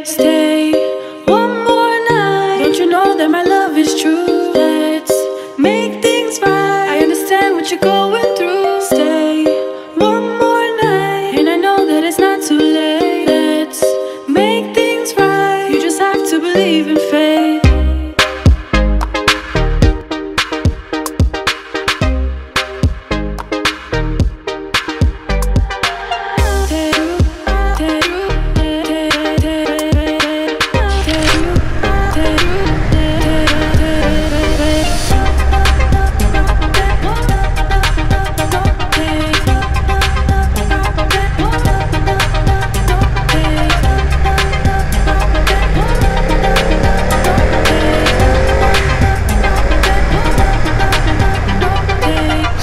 Stay one more night. Don't you know that my love is true? Let's make things right. I understand what you're going through. Stay one more night, and I know that it's not too late. Let's make things right. You just have to believe in faith.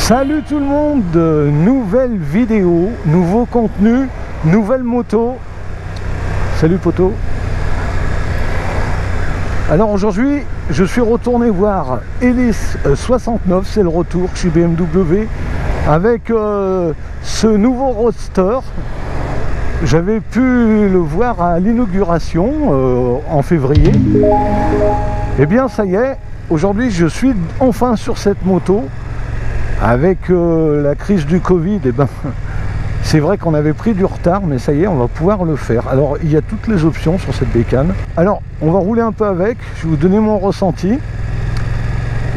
Salut tout le monde, nouvelle vidéo, nouveau contenu, nouvelle moto. Salut poto. Alors aujourd'hui, je suis retourné voir Ellis 69, c'est le retour chez BMW avec ce nouveau Roadster. J'avais pu le voir à l'inauguration en février. Et bien ça y est, aujourd'hui je suis enfin sur cette moto. Avec la crise du Covid, eh ben, c'est vrai qu'on avait pris du retard, mais ça y est, on va pouvoir le faire. Alors, il y a toutes les options sur cette bécane. Alors, on va rouler un peu avec, je vais vous donner mon ressenti.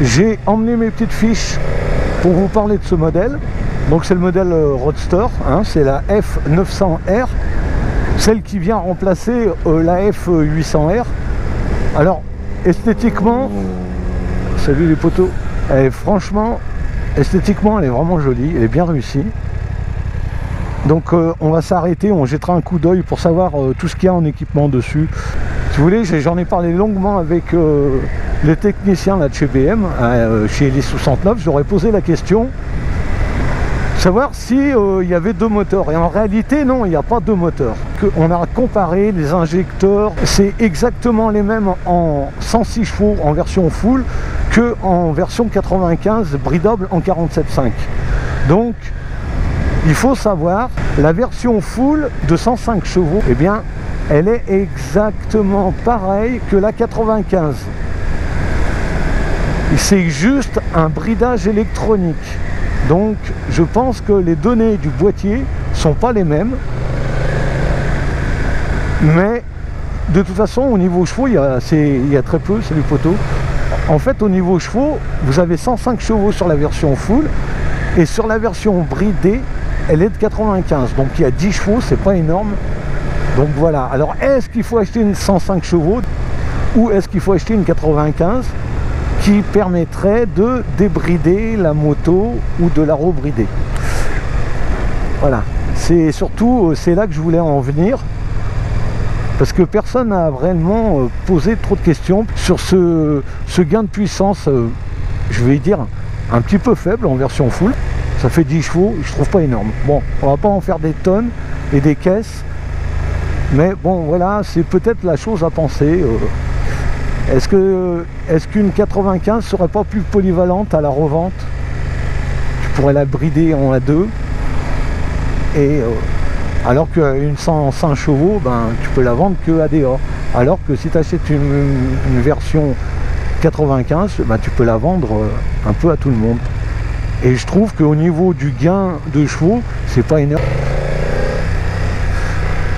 J'ai emmené mes petites fiches pour vous parler de ce modèle. Donc, c'est le modèle Roadster, hein, c'est la F900R, celle qui vient remplacer la F800R. Alors, esthétiquement, salut les potos, franchement, esthétiquement, elle est vraiment jolie, elle est bien réussie. Donc on va s'arrêter, on jettera un coup d'œil pour savoir tout ce qu'il y a en équipement dessus. Si vous voulez, j'en ai parlé longuement avec les techniciens là, de chez BM, chez Ellis 69. J'aurais posé la question, savoir si il y avait deux moteurs. Et en réalité, non, il n'y a pas deux moteurs. On a comparé les injecteurs, c'est exactement les mêmes en 106 chevaux en version full que en version 95 bridable en 47.5. Donc il faut savoir, la version full de 105 chevaux, eh bien elle est exactement pareille que la 95. C'est juste un bridage électronique. Donc je pense que les données du boîtier sont pas les mêmes. Mais de toute façon au niveau chevaux, il y a très peu, c'est du poteau. En fait, au niveau chevaux, vous avez 105 chevaux sur la version full et sur la version bridée, elle est de 95. Donc il y a 10 chevaux, c'est pas énorme. Donc voilà. Alors est-ce qu'il faut acheter une 105 chevaux ou est-ce qu'il faut acheter une 95 qui permettrait de débrider la moto ou de la rebrider? Voilà. C'est surtout, c'est là que je voulais en venir. Parce que personne n'a vraiment posé trop de questions sur ce gain de puissance, je vais dire, un petit peu faible en version full. Ça fait 10 chevaux, je trouve pas énorme. Bon, on va pas en faire des tonnes et des caisses. Mais bon, voilà, c'est peut-être la chose à penser. Est-ce qu'une 95 serait pas plus polyvalente à la revente? Tu pourrais la brider en A2. Et... alors qu'une 105 chevaux, ben, tu peux la vendre que ADA. Alors que si tu achètes une version 95, ben, tu peux la vendre un peu à tout le monde. Et je trouve qu'au niveau du gain de chevaux, c'est pas énorme.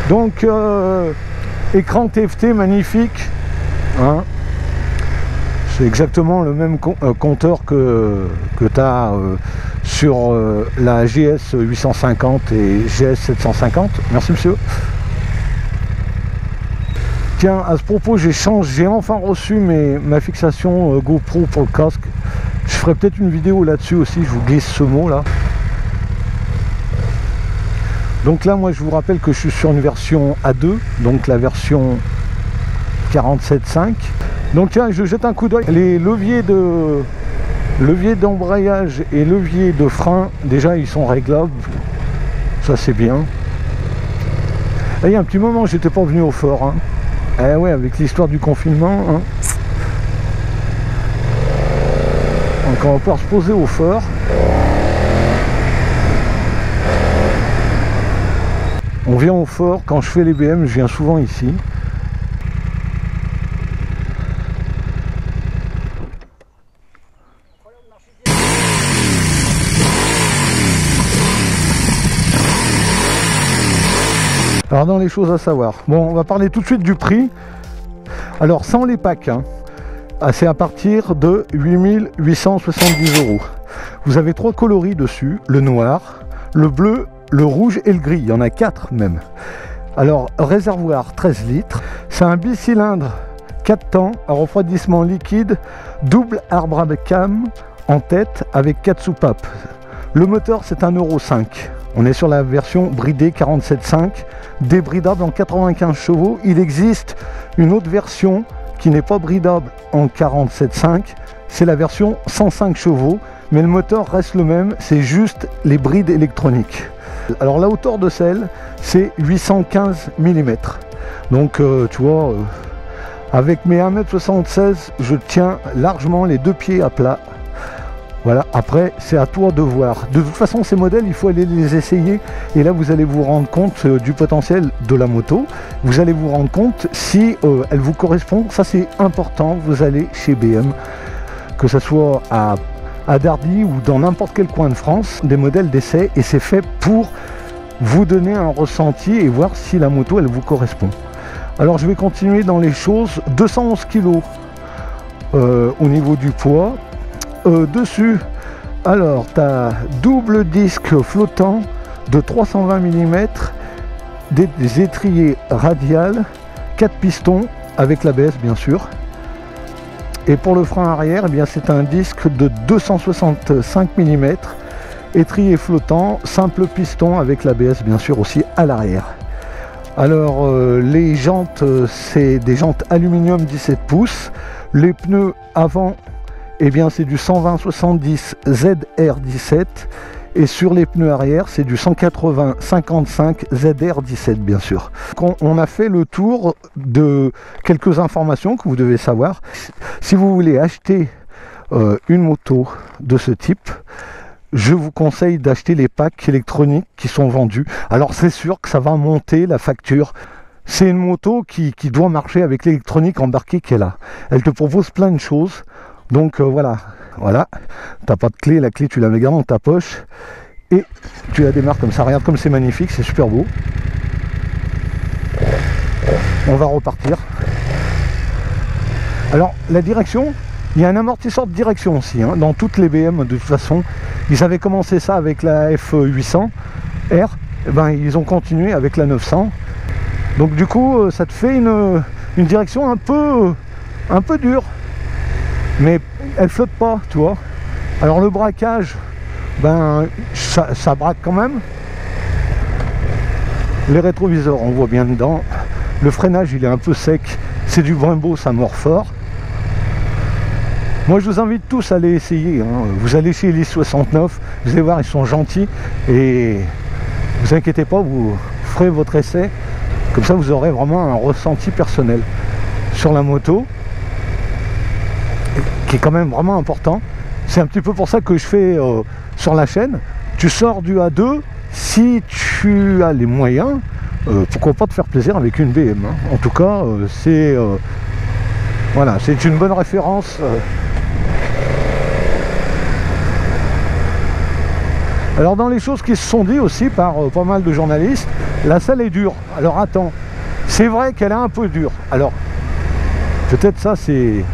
Donc, écran TFT magnifique. Hein. C'est exactement le même compteur que tu as sur la GS 850 et GS 750. Merci monsieur. Tiens, à ce propos, j'ai enfin reçu ma fixation GoPro pour le casque. Je ferai peut-être une vidéo là-dessus aussi, je vous glisse ce mot là. Donc là, moi je vous rappelle que je suis sur une version A2, donc la version 47.5. Donc tiens, je jette un coup d'œil. Les leviers d'embrayage et levier de frein, déjà ils sont réglables, ça c'est bien. Et il y a un petit moment j'étais pas venu au fort, hein. Eh ouais, avec l'histoire du confinement, hein. Donc on va pouvoir se poser au fort. On vient au fort, quand je fais les BM, je viens souvent ici. Alors dans les choses à savoir, bon, on va parler tout de suite du prix. Alors sans les packs, hein, c'est à partir de 8 870 €. Vous avez 3 coloris dessus, le noir, le bleu, le rouge et le gris, il y en a 4 même. Alors réservoir 13 litres, c'est un bicylindre 4 temps à refroidissement liquide, double arbre à cam en tête avec 4 soupapes. Le moteur c'est 1,5 €. On est sur la version bridée 47.5, débridable en 95 chevaux. Il existe une autre version qui n'est pas bridable en 47.5, c'est la version 105 chevaux, mais le moteur reste le même, c'est juste les brides électroniques. Alors la hauteur de selle, c'est 815 mm. Donc tu vois, avec mes 1,76 m, je tiens largement les 2 pieds à plat. Voilà, après c'est à toi de voir. De toute façon ces modèles, il faut aller les essayer et là vous allez vous rendre compte du potentiel de la moto. Vous allez vous rendre compte si elle vous correspond. Ça c'est important, vous allez chez BM, que ce soit à Dardy ou dans n'importe quel coin de France, des modèles d'essai, et c'est fait pour vous donner un ressenti et voir si la moto elle vous correspond. Alors je vais continuer dans les choses. 211 kg au niveau du poids. Dessus, alors tu as double disque flottant de 320 mm, des étriers radiales, 4 pistons avec l'ABS bien sûr. Et pour le frein arrière, eh bien c'est un disque de 265 mm, étrier flottant, simple piston avec l'ABS bien sûr aussi à l'arrière. Alors les jantes, c'est des jantes aluminium 17 pouces. Les pneus avant, eh bien c'est du 120/70 ZR17, et sur les pneus arrière c'est du 180/55 ZR17 bien sûr. On a fait le tour de quelques informations que vous devez savoir. Si vous voulez acheter une moto de ce type, je vous conseille d'acheter les packs électroniques qui sont vendus. Alors c'est sûr que ça va monter la facture. C'est une moto qui doit marcher avec l'électronique embarquée qu'elle a. Elle te propose plein de choses. Donc voilà, t'as pas de clé, la clé tu la mets dans ta poche et tu la démarres comme ça. Regarde comme c'est magnifique, c'est super beau. On va repartir. Alors la direction, il y a un amortisseur de direction aussi, hein, dans toutes les BM de toute façon. Ils avaient commencé ça avec la F800R, et ben, ils ont continué avec la 900. Donc du coup ça te fait une direction un peu dure. Mais elle flotte pas, tu vois. Alors le braquage, ben ça braque quand même. Les rétroviseurs, on voit bien dedans. Le freinage, il est un peu sec. C'est du Brembo, ça mord fort. Moi, je vous invite tous à aller essayer, hein. Vous allez chez Elise 69, vous allez voir, ils sont gentils. Et vous inquiétez pas, vous ferez votre essai. Comme ça, vous aurez vraiment un ressenti personnel sur la moto, qui est quand même vraiment important. C'est un petit peu pour ça que je fais sur la chaîne. Tu sors du A2, si tu as les moyens, pourquoi pas te faire plaisir avec une BM, hein. En tout cas, voilà, c'est une bonne référence. Alors dans les choses qui se sont dites aussi par pas mal de journalistes, la selle est dure. Alors attends, c'est vrai qu'elle est un peu dure. Alors peut-être ça c'est...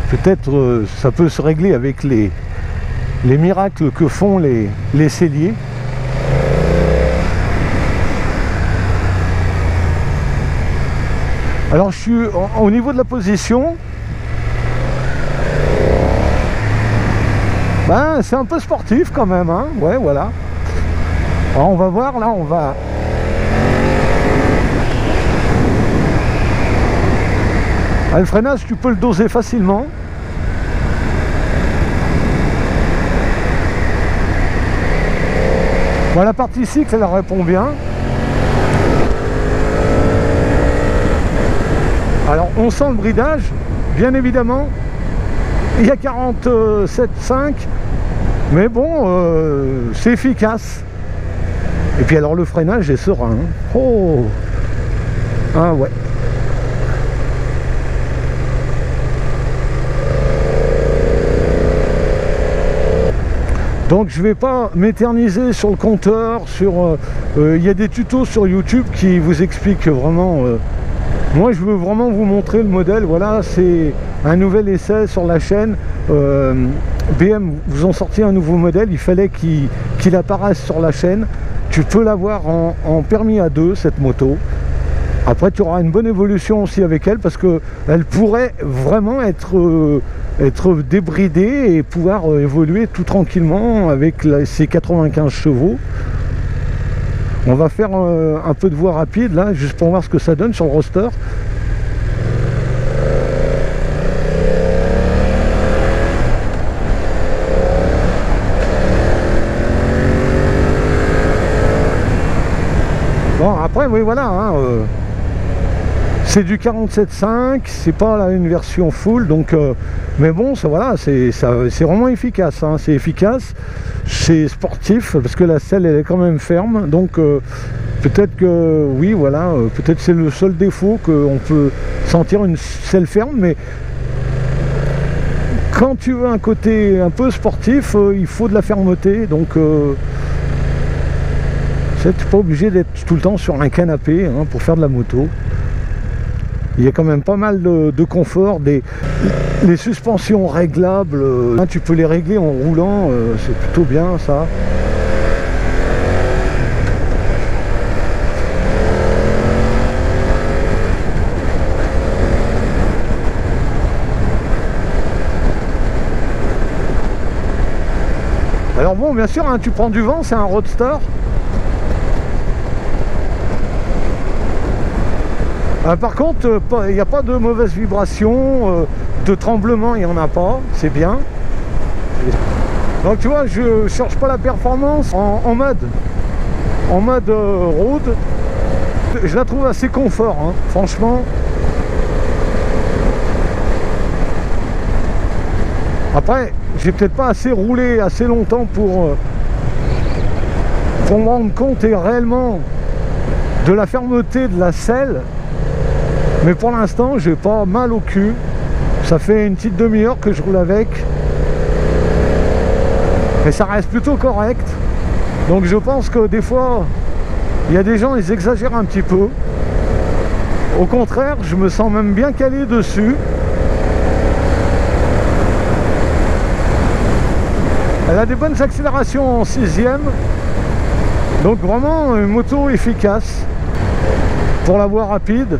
Peut-être ça peut se régler avec les miracles que font les selliers. Alors je suis au niveau de la position, ben c'est un peu sportif quand même, hein. Ouais, voilà. Alors on va voir, là on va... Le freinage, tu peux le doser facilement. Bon, la partie cycle, elle répond bien. Alors, on sent le bridage, bien évidemment. Il y a 47,5, mais bon, c'est efficace. Et puis alors, le freinage est serein. Oh, ah ouais. Donc je vais pas m'éterniser sur le compteur, il y a des tutos sur YouTube qui vous expliquent vraiment. Moi je veux vraiment vous montrer le modèle. Voilà, c'est un nouvel essai sur la chaîne. BM vous ont sorti un nouveau modèle, il fallait qu'il apparaisse sur la chaîne. Tu peux l'avoir en permis à 2 cette moto. Après tu auras une bonne évolution aussi avec elle parce que elle pourrait vraiment être débridée et pouvoir évoluer tout tranquillement avec ses 95 chevaux. On va faire un peu de voie rapide là, juste pour voir ce que ça donne sur le roster. Bon après oui voilà hein, c'est du 47.5, c'est pas une version full, donc mais bon ça voilà, c'est vraiment efficace hein, c'est efficace, c'est sportif parce que la selle elle est quand même ferme, donc peut-être que oui voilà, peut-être c'est le seul défaut qu'on peut sentir, une selle ferme, mais quand tu veux un côté un peu sportif, il faut de la fermeté, donc tu n'es pas obligé d'être tout le temps sur un canapé hein, pour faire de la moto. Il y a quand même pas mal de confort, les suspensions réglables, tu peux les régler en roulant, c'est plutôt bien ça. Alors bon, bien sûr, hein, tu prends du vent, c'est un roadster. Par contre, il n'y a pas de mauvaise vibration, de tremblement, il n'y en a pas, c'est bien. Donc tu vois, je ne cherche pas la performance en mode road. Je la trouve assez confort, hein, franchement. Après, j'ai peut-être pas assez roulé assez longtemps pour me rendre compte réellement de la fermeté de la selle. Mais pour l'instant, j'ai pas mal au cul. Ça fait une petite demi-heure que je roule avec. Mais ça reste plutôt correct. Donc je pense que des fois, il y a des gens, ils exagèrent un petit peu. Au contraire, je me sens même bien calé dessus. Elle a des bonnes accélérations en 6e. Donc vraiment une moto efficace pour la voie rapide.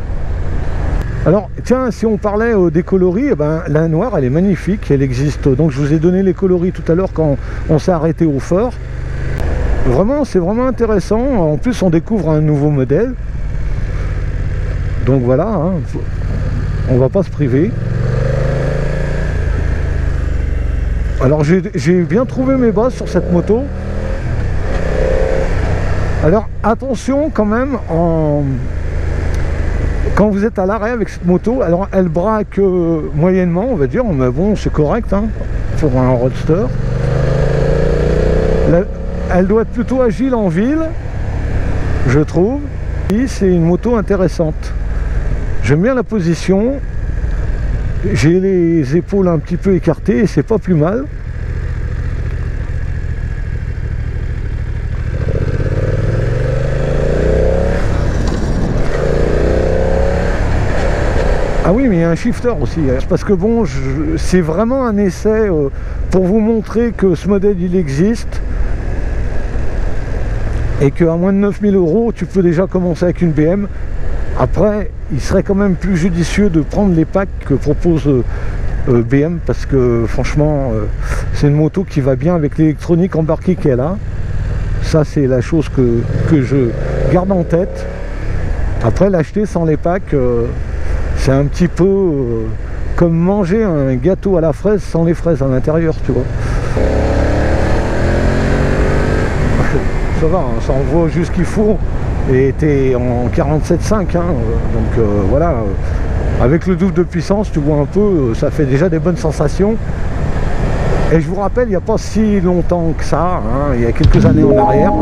Alors tiens, si on parlait des coloris, eh ben, la noire elle est magnifique, elle existe. Donc je vous ai donné les coloris tout à l'heure quand on s'est arrêté au fort. Vraiment, c'est vraiment intéressant. En plus on découvre un nouveau modèle. Donc voilà, hein, on va pas se priver. Alors j'ai bien trouvé mes bases sur cette moto. Alors attention quand même quand vous êtes à l'arrêt avec cette moto, alors elle braque moyennement on va dire, mais bon c'est correct hein, pour un roadster. Elle doit être plutôt agile en ville, je trouve. Et c'est une moto intéressante. J'aime bien la position. J'ai les épaules un petit peu écartées et c'est pas plus mal. Ah oui, mais il y a un shifter aussi, parce que bon, c'est vraiment un essai pour vous montrer que ce modèle il existe et qu'à moins de 9000 €, tu peux déjà commencer avec une BM. Après, il serait quand même plus judicieux de prendre les packs que propose BM, parce que franchement, c'est une moto qui va bien avec l'électronique embarquée qu'elle a. Ça, c'est la chose que je garde en tête. Après, l'acheter sans les packs, c'est un petit peu comme manger un gâteau à la fraise sans les fraises à l'intérieur, tu vois. Ça va, hein, ça envoie juste ce qu'il faut. Et t'es en 47.5, hein, donc voilà. Avec le double de puissance, tu vois un peu, ça fait déjà des bonnes sensations. Et je vous rappelle, il n'y a pas si longtemps que ça, hein, il y a quelques années en arrière,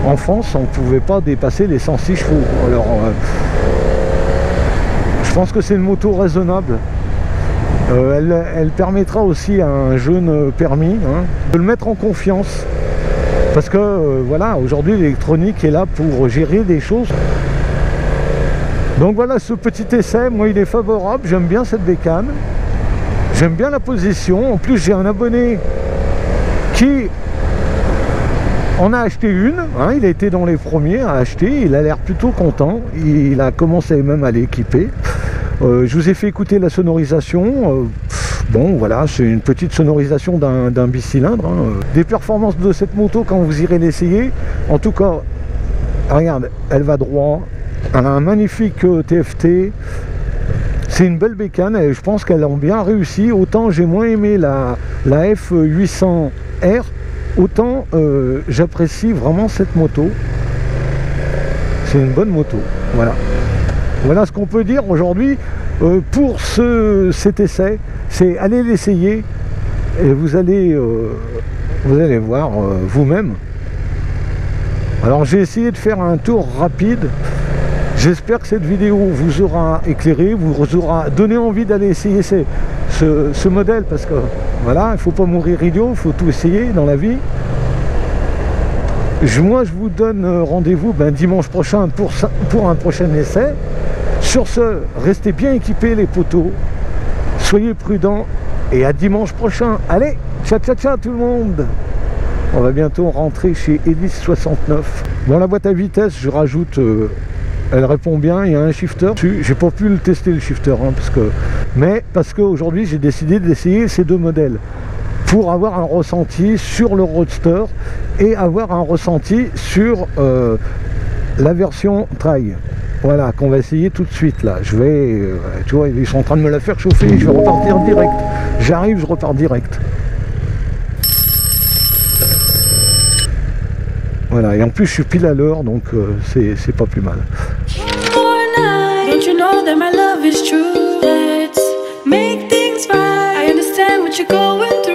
en France, on ne pouvait pas dépasser les 106 chevaux. Alors, je pense que c'est une moto raisonnable. Elle permettra aussi à un jeune permis de le mettre en confiance. Parce que voilà, aujourd'hui l'électronique est là pour gérer des choses. Donc voilà, ce petit essai, moi il est favorable, j'aime bien cette bécane. J'aime bien la position. En plus j'ai un abonné qui en a acheté une, il a été dans les premiers à acheter, il a l'air plutôt content, il a commencé même à l'équiper. Je vous ai fait écouter la sonorisation. Bon voilà, c'est une petite sonorisation d'un bicylindre. Des performances de cette moto quand vous irez l'essayer. En tout cas, regarde, elle va droit. Elle a un magnifique TFT. C'est une belle bécane et je pense qu'elle a bien réussi. Autant j'ai moins aimé la F800R, autant j'apprécie vraiment cette moto. C'est une bonne moto. Voilà. Voilà ce qu'on peut dire aujourd'hui pour cet essai. C'est aller l'essayer et vous allez voir vous-même. Alors j'ai essayé de faire un tour rapide. J'espère que cette vidéo vous aura éclairé, vous aura donné envie d'aller essayer ce modèle, parce que voilà, il ne faut pas mourir idiot, il faut tout essayer dans la vie. Moi je vous donne rendez-vous dimanche prochain pour un prochain essai. Sur ce, restez bien équipés les poteaux, soyez prudents et à dimanche prochain. Allez, ciao ciao ciao tout le monde. On va bientôt rentrer chez Elis 69. Bon, la boîte à vitesse, je rajoute, elle répond bien, il y a un shifter. J'ai pas pu le tester le shifter, parce qu'aujourd'hui j'ai décidé d'essayer ces deux modèles pour avoir un ressenti sur le Roadster et avoir un ressenti sur la version Trail. Voilà, qu'on va essayer tout de suite là. Je vais, tu vois, ils sont en train de me la faire chauffer, je vais repartir direct. J'arrive, je repars direct. Voilà, et en plus je suis pile à l'heure, donc c'est pas plus mal. Don't you know that my love is true? Let's make things right. I understand what you're going through.